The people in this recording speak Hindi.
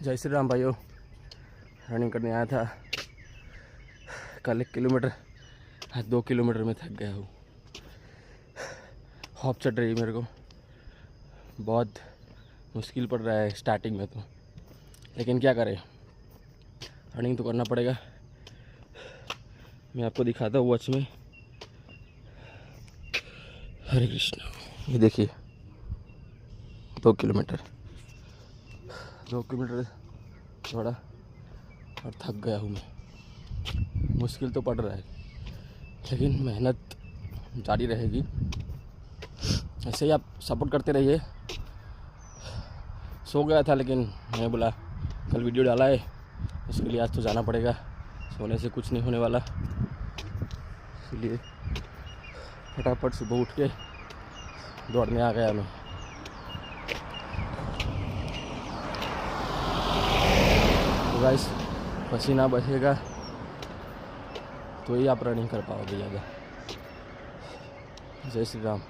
जय श्री राम भाइयों। रनिंग करने आया था कल 1 किलोमीटर, आज 2 किलोमीटर में थक गया हूँ। हॉप चढ़ रही है मेरे को, बहुत मुश्किल पड़ रहा है स्टार्टिंग में तो, लेकिन क्या करें, रनिंग तो करना पड़ेगा। मैं आपको दिखाता हूँ वॉच में। हरे कृष्णा, ये देखिए 2 किलोमीटर थोड़ा और थक गया हूँ मैं। मुश्किल तो पड़ रहा है लेकिन मेहनत जारी रहेगी। ऐसे ही आप सपोर्ट करते रहिए। सो गया था लेकिन मैंने बोला कल वीडियो डाला है, उसके लिए आज तो जाना पड़ेगा। सोने से कुछ नहीं होने वाला, इसलिए फटाफट सुबह उठ के दौड़ने आ गया मैं। तो गाइस, पसीना बहेगा तो ही आप रनिंग कर पाओगे ज़्यादा। जय श्री राम।